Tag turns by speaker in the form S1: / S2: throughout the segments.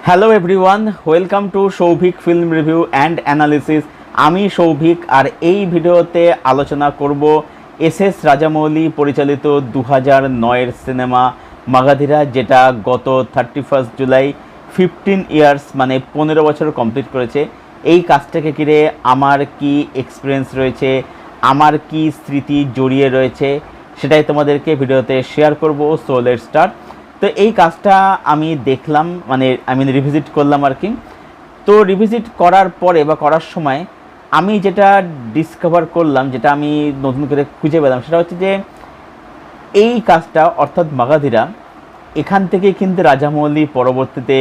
S1: Hello everyone, welcome to Souvik film review and analysis. আমি সৌভিক, আর এই ভিডিওতে আলোচনা করব এস রাজামৌলি পরিচালিত 2009-এর সিনেমা মাগাধিরা, যেটা গত 31 জুলাই 15 ইয়ার্স মানে 15 বছর কমপ্লিট করেছে। এই কাজটাকে ঘিরে আমার কি এক্সপিরিয়েন্স রয়েছে, আমার কি স্মৃতি জড়িয়ে রয়েছে, সেটাই তোমাদেরকে ভিডিওতে শেয়ার করব। So let's start. তো এই কাজটা আমি দেখলাম, মানে আমি রিভিজিট করলাম আর কি। তো রিভিজিট করার পরে বা করার সময় আমি যেটা ডিসকভার করলাম, যেটা আমি নতুন করে খুঁজে পেলাম, সেটা হচ্ছে যে এই কাজটা অর্থাৎ মাগাধিরা, এখান থেকে কিন্তু রাজামৌলি পরবর্তীতে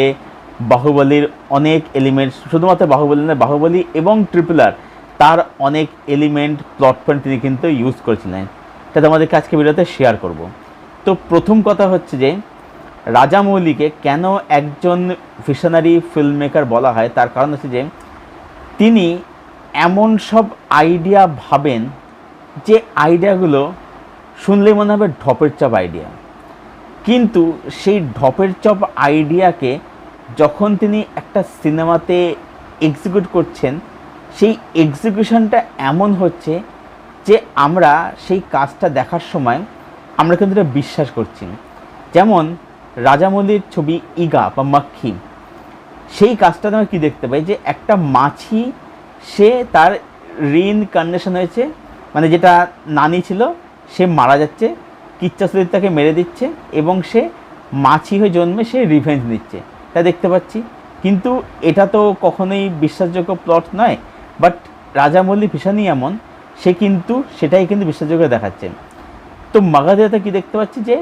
S1: বাহুবলীর অনেক এলিমেন্ট, শুধুমাত্র বাহুবলী না, বাহুবলী এবং RRR তার অনেক এলিমেন্ট প্লট পয়েন্ট তিনি কিন্তু ইউজ করেছিলেন। এটা আমাদেরকে আজকে ভিডিওতে শেয়ার করব। তো প্রথম কথা হচ্ছে যে রাজামৌলিকে কেন একজন ভিশনারি ফিল্ম মেকার বলা হয়, তার কারণ হচ্ছে যে তিনি এমন সব আইডিয়া ভাবেন যে আইডিয়াগুলো শুনলেই মনে হবে ঢপের চপ আইডিয়া, কিন্তু সেই ঢপের চপ আইডিয়াকে যখন তিনি একটা সিনেমাতে এক্সিকিউট করছেন, সেই এক্সিকিউশনটা এমন হচ্ছে যে আমরা সেই কাজটা দেখার সময় আমরা কিন্তু এটা বিশ্বাস করছি। যেমন রাজামৌলির ছবি ইগা বা মাক্ষী, সেই কাজটাতে আমরা কী দেখতে পাই যে একটা মাছি, সে তার রিইনকার্নেশন হয়েছে, মানে যেটা নানি ছিল সে মারা যাচ্ছে, কিচ্চাসুদির তাকে মেরে দিচ্ছে এবং সে মাছি হয়ে জন্মে সে রিভেঞ্জ নিচ্ছে, তা দেখতে পাচ্ছি। কিন্তু এটা তো কখনোই বিশ্বাসযোগ্য প্লট নয়, বাট রাজামৌলি ভীষণই এমন, সে কিন্তু সেটাই কিন্তু বিশ্বাসযোগ্য দেখাচ্ছে। তো মাগাধিরাতে কী দেখতে পাচ্ছি যে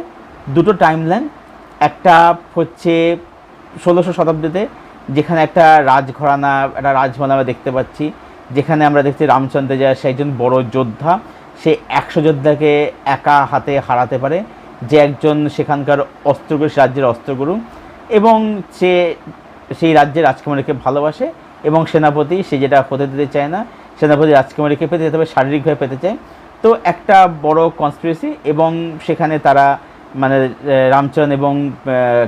S1: দুটো টাইমলাইন, একটা হচ্ছে 1600 শতাব্দীতে, যেখানে একটা রাজঘরানা, একটা রাজমহল আমরা দেখতে পাচ্ছি, যেখানে আমরা দেখছি রামচন্দ্র যায়, সে একজন বড় যোদ্ধা, সে 100 যোদ্ধাকে একা হাতে হারাতে পারে, যে একজন সেখানকার অস্ত্রগুরু, রাজ্যের অস্ত্রগুরু, এবং সে সেই রাজ্যের রাজকুমারীকে ভালোবাসে এবং সেনাপতি সে যেটা হতে দিতে চায় না, সেনাপতি রাজকুমারীকে পেতে যেতে হবে, শারীরিকভাবে পেতে চায়। তো একটা বড় কনস্পিরেসি, এবং সেখানে তারা মানে রামচরণ এবং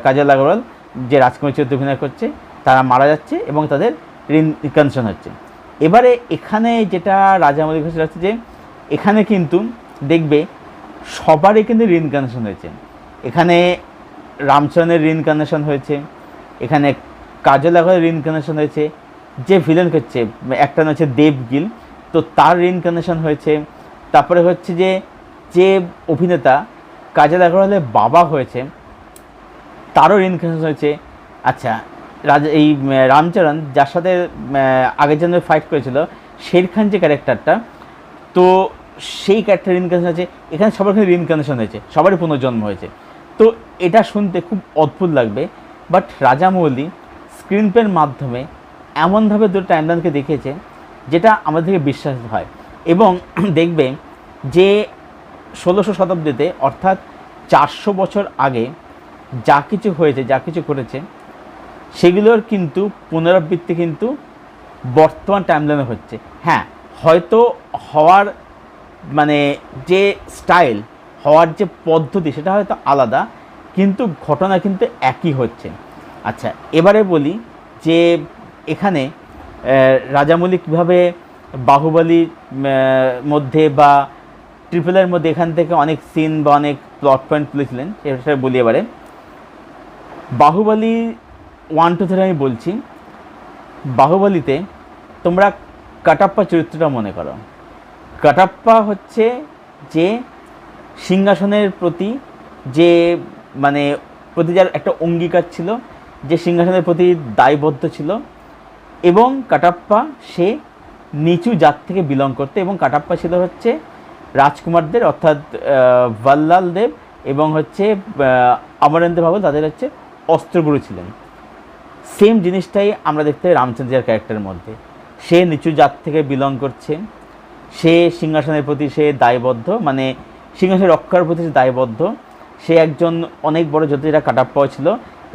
S1: কাজল আগরওয়াল যে রাজকুমারী চরিত্রে অভিনয় করছে, তারা মারা যাচ্ছে এবং তাদের রিইনকার্নেশন হচ্ছে। এবারে এখানে যেটা রাজামৌলির কাছে হচ্ছে যে এখানে কিন্তু দেখবে সবারই কিন্তু রিইনকার্নেশন হয়েছে। এখানে রামচরণের রিইনকার্নেশন হয়েছে, এখানে কাজল আগরওয়ালের রিইনকার্নেশন হয়েছে, যে ভিলেন হচ্ছে একটা নাম হচ্ছে দেবগিল, তো তার রিইনকার্নেশন হয়েছে। তারপরে হচ্ছে যে যে অভিনেতা কাজল আগরওয়ালের বাবা হয়েছে, তারও রিইনকার্নেশন হয়েছে। আচ্ছা, এই রামচরণ যার সাথে আগের জন্য ফাইট করেছিল, শের খান যে ক্যারেক্টারটা, তো সেই ক্যারেক্টার রিইনকার্নেশন হয়েছে। এখানে সবার কিন্তু রিইনকার্নেশন হয়েছে, সবারই পুনর্জন্ম হয়েছে। তো এটা শুনতে খুব অদ্ভুত লাগবে, বাট রাজামৌলি স্ক্রিন প্লের মাধ্যমে এমনভাবে দুটো টাইমলাইনকে দেখিয়েছে যেটা আমাদেরকে বিশ্বাস হয়। এবং দেখবে যে 1600 শতাব্দীতে, অর্থাৎ 400 বছর আগে যা কিছু হয়েছে, যা কিছু ঘটেছে, সেগুলোর কিন্তু পুনরাবৃত্তি কিন্তু বর্তমান টাইমলাইনে হচ্ছে। হ্যাঁ, হয়তো হওয়ার মানে যে স্টাইল, হওয়ার যে পদ্ধতি, সেটা হয়তো আলাদা, কিন্তু ঘটনা কিন্তু একই হচ্ছে। আচ্ছা, এবারে বলি যে এখানে রাজামৌলি কীভাবে বাহুবলীর মধ্যে বা RRRের মধ্যে এখান থেকে অনেক সিন বা অনেক প্লট পয়েন্ট তুলেছিলেন, সেটা বলি। এবারে বাহুবলী 1, 2, 3 আমি বলছি। বাহুবলীতে তোমরা কাটাপ্পা চরিত্রটা মনে করো। কাটাপ্পা হচ্ছে যে সিংহাসনের প্রতি যে মানে প্রতি যার একটা অঙ্গীকার ছিল, যে সিংহাসনের প্রতি দায়বদ্ধ ছিল, এবং কাটাপ্পা সে নিচু জাত থেকে বিলং করতে, এবং কাটাপ্পা ছিল হচ্ছে রাজকুমারদের, অর্থাৎ ভাল্লাল দেব এবং হচ্ছে অমরেন্দ্র বাবু, তাদের হচ্ছে অস্ত্রগুরু ছিলেন। সেম জিনিসটাই আমরা দেখতে পাই রামচন্দ্রের ক্যারেক্টারের মধ্যে। সে নিচু জাত থেকে বিলং করছে, সে সিংহাসনের প্রতি সে দায়বদ্ধ, মানে সিংহাসনের রক্ষার প্রতি সে দায়বদ্ধ। সে একজন অনেক বড় যোদ্ধা, যেটা কাটাপ্পাও ছিল।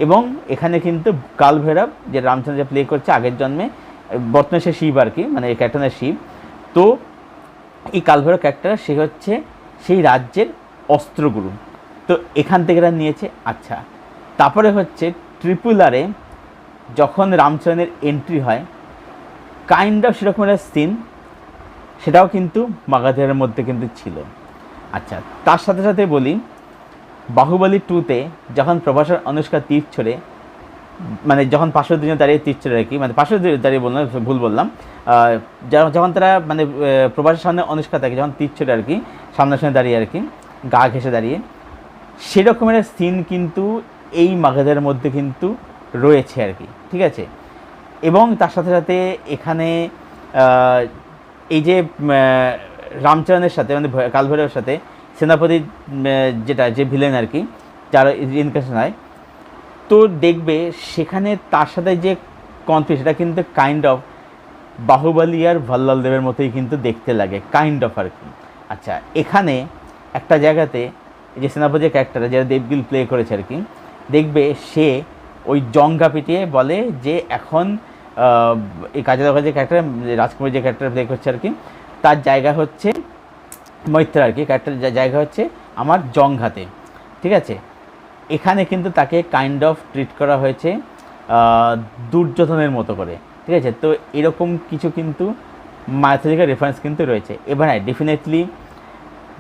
S1: এবং এখানে কিন্তু কালভৈরব, যে রামচন্দ্র প্লে করছে আগের জন্মে, বর্তমানে সে শিব আর কি, মানে এই ক্যারেক্টারের শিব। তো এই কালভৈরব ক্যারেক্টার, সে হচ্ছে সেই রাজ্যের অস্ত্রগুরু। তো এখান থেকে এরা নিয়েছে। আচ্ছা, তারপরে হচ্ছে RRRে যখন রামচরণের এন্ট্রি হয় কাইন্ড অফ সেরকম একটা সিন সেটাও কিন্তু মাগাধের মধ্যে কিন্তু ছিল। আচ্ছা, তার সাথে সাথে বলি বাহুবলী 2-তে যখন প্রভাস আর অনুষ্কা তীর ছড়ে, মানে যখন পাশে দুজন দাঁড়িয়ে তীর ছড়ে আর কি, মানে পাশে দাঁড়িয়ে বললাম, ভুল বললাম, যখন তারা মানে প্রভাসের সামনে অনুষ্কা থাকে যখন তীর ছড়ে আর কি, সামনাসামনি দাঁড়িয়ে আর কি, গা ঘেঁষে দাঁড়িয়ে, সেরকমের সিন কিন্তু এই মাগাধের মধ্যে কিন্তু রয়েছে আর কি, ঠিক আছে। এবং তার সাথে সাথে এখানে এই যে রামচরণের সাথে মানে কালভৈরবের সাথে সেনাপতি যেটা যে ভিলেন আর কি, যার ইনকাশন হয়, তো দেখবে সেখানে তার সাথে যে কনফ্লিক্ট সেটা কিন্তু কাইন্ড অফ বাহুবলী আর ভল্লাল দেবের মতোই কিন্তু দেখতে লাগে, কাইন্ড অফ আর কি। আচ্ছা, এখানে একটা জায়গাতে যে সেনাপতির ক্যারেক্টার যারা দেবগিল প্লে করেছে আর কি, দেখবে সে ওই জঙ্গা পিটিয়ে বলে যে এখন এই কাজে দেখা যে ক্যারেক্টার রাজকুমার যে ক্যারেক্টার প্লে করছে আর কি, তার জায়গা হচ্ছে মৈত্র আর কি, ক্যারেক্টার জায়গা হচ্ছে আমার জঙ্ঘাতে, ঠিক আছে। এখানে কিন্তু তাকে কাইন্ড অফ ট্রিট করা হয়েছে দুর্যোধনের মতো করে, ঠিক আছে। তো এরকম কিছু কিন্তু মায়াথলিকার রেফারেন্স কিন্তু রয়েছে। এবার হ্যাঁ, ডেফিনেটলি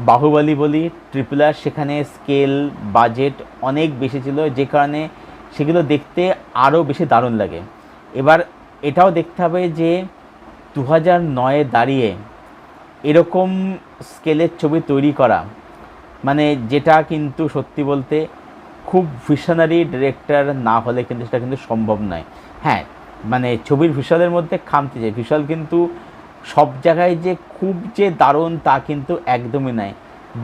S1: বাহুবলী বলি, RRR সেখানে স্কেল বাজেট অনেক বেশি ছিল, যে কারণে সেগুলো দেখতে আরও বেশি দারুণ লাগে। এবার এটাও দেখতে হবে যে 2009-এ দাঁড়িয়ে এরকম স্কেলের ছবি তৈরি করা, মানে যেটা কিন্তু সত্যি বলতে খুব ভিশনারি ডিরেক্টর না হলে কিন্তু সেটা কিন্তু সম্ভব নয়। হ্যাঁ, মানে ছবির ভিশুয়ালের মধ্যে খামতি যায়, ভিশুয়াল কিন্তু সব জায়গায় যে খুব যে দারুণ তা কিন্তু একদমই নয়।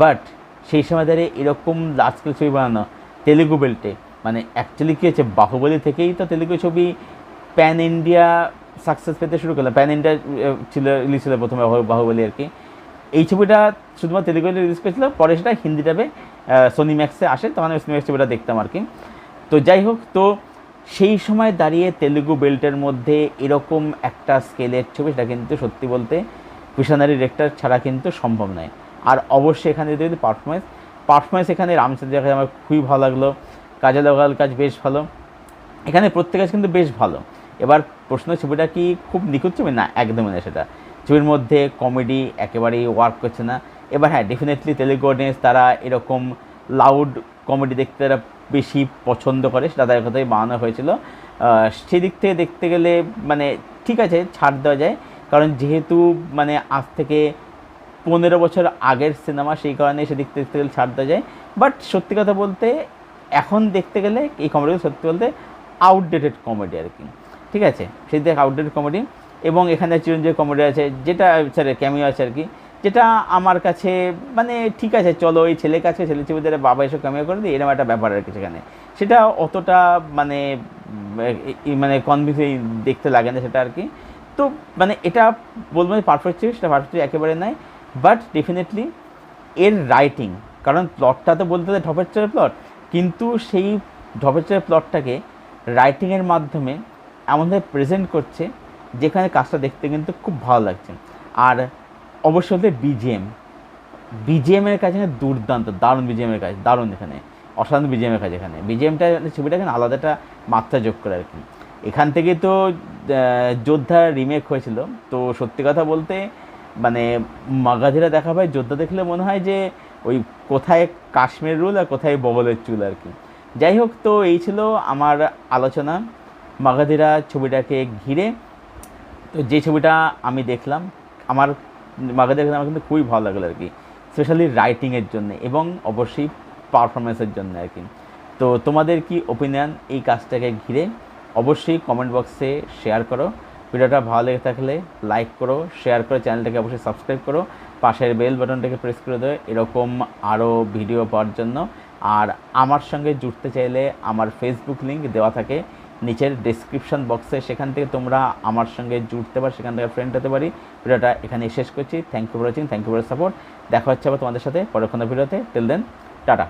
S1: বাট সেই সময় দাঁড়িয়ে এরকম লার্জ স্কেল ছবি বানানো তেলুগু বেল্টে, মানে অ্যাকচুয়ালি কী হচ্ছে, বাহুবলী থেকেই তো তেলুগু ছবি প্যান ইন্ডিয়া সাকসেস পেতে শুরু করলো। প্যান ইন্ডিয়া রিলিজ ছিল প্রথমে বাহুবলী আর কি। এই ছবিটা শুধুমাত্র তেলুগু রিলিজ করেছিল, পরে সেটা হিন্দি ডাবে সোনি ম্যাক্সে আসে, তখন আমি সোনি ম্যাক্স ছবিটা দেখতাম আর কি। তো যাই হোক, তো সেই সময় দাঁড়িয়ে তেলুগু বেল্টের মধ্যে এরকম একটা স্কেলের ছবি, সেটা কিন্তু সত্যি বলতে ভিশনারি ডিরেক্টর ছাড়া কিন্তু সম্ভব নয়। আর অবশ্যই এখানে যদি পারফরমেন্স এখানে রামচন্দ্রের কাছে আমার খুবই ভালো লাগলো, কাজল আগাল কাজ বেশ ভালো, এখানে প্রত্যেক কাজ কিন্তু বেশ ভালো। এবার প্রশ্ন, ছবিটা কি খুব নিখুঁত ছবি? না, একদমই না। সেটা ছবির মধ্যে কমেডি একেবারেই ওয়ার্ক করছে না। এবার হ্যাঁ, ডেফিনেটলি তেলুগু অডিয়েন্স তারা এরকম লাউড কমেডি দেখতে তারা বেশি পছন্দ করে, সেটা তাদের কথাই বানানো হয়েছিল। সেদিক থেকে দেখতে গেলে মানে ঠিক আছে, ছাড় দেওয়া যায়, কারণ যেহেতু মানে আজ থেকে 15 বছর আগের সিনেমা, সেই কারণে সেদিক থেকে দেখতে গেলে ছাড় দেওয়া যায়। বাট সত্যি কথা বলতে এখন দেখতে গেলে এই কমেডিগুলো সত্যি বলতে আউটডেটেড কমেডি আর কি, ঠিক আছে, সেই দিকে আউটডেটেড কমেডি। এবং এখানে চিরঞ্জীব কমেডি আছে, যেটা স্যার ক্যামিও আছে আর কি, যেটা আমার কাছে মানে ঠিক আছে, চলো এই ছেলে কাছে ছেলে ছবিদের বাবা এসব ক্যামিও করে দিই, এরকম একটা ব্যাপার আর কি। সেখানে সেটা অতটা মানে মানে কনভিন্সিং দেখতে লাগে না সেটা আর কি। তো মানে এটা বলবো পারফেক্ট ছবি, সেটা পারফেক্ট একেবারে নয়। বাট ডেফিনেটলি এর রাইটিং, কারণ প্লটটা তো বলতে হবে ঢপের চরের প্লট, কিন্তু সেই ঢপের চরের প্লটটাকে রাইটিংয়ের মাধ্যমে এমনভাবে প্রেজেন্ট করছে যেখানে কাজটা দেখতে কিন্তু খুব ভালো লাগছে। আর অবশ্যই বিজিএমের কাজ এখানে দুর্দান্ত, দারুণ বিজিএমের কাজ, দারুণ এখানে অসাধারণ বিজিএমের কাজ। এখানে বিজিএমটা ছবিটা এখানে আলাদা একটা মাত্রা যোগ করে আর কি। এখান থেকে তো যোদ্ধা রিমেক হয়েছিল, তো সত্যি কথা বলতে মানে মাগাধীরা দেখা পায় যোদ্ধা দেখলে মনে হয় যে ওই কোথায় কাশ্মীর রুল আর কোথায় বগলের চুল আর কি। যাই হোক, তো এই ছিল আমার আলোচনা মাগাধীরা ছবিটাকে ঘিরে। তো যে ছবিটা আমি দেখলাম, আমার মাগাধীরা আমার কিন্তু খুবই ভালো লাগলো আর কি, স্পেশালি রাইটিংয়ের জন্য এবং অবশ্যই পারফরমেন্সের জন্য আর কি। তো তোমাদের কি ওপিনিয়ন এই কাজটাকে ঘিরে অবশ্যই কমেন্ট বক্সে শেয়ার করো। ভিডিওটা ভালো লেগে থাকলে লাইক করো, শেয়ার করো, চ্যানেলটাকে অবশ্যই সাবস্ক্রাইব করো, পাশের বেল বাটনটাকে প্রেস করে দেবে এরকম আরও ভিডিও পাওয়ার জন্য। আর আমার সঙ্গে জুড়তে চাইলে আমার ফেসবুক লিঙ্ক দেওয়া থাকে নিচের ডেসক্রিপশন বক্সে, সেখান থেকে তোমরা আমার সঙ্গে জুড়তে পারো, সেখান থেকে ফ্রেন্ড হতে পারি। ভিডিওটা এখানে শেষ করছি। Thank you for watching, thank you for support. দেখা হচ্ছে আবার তোমাদের সাথে পরের কোনো ভিডিওতে। Till then, tata.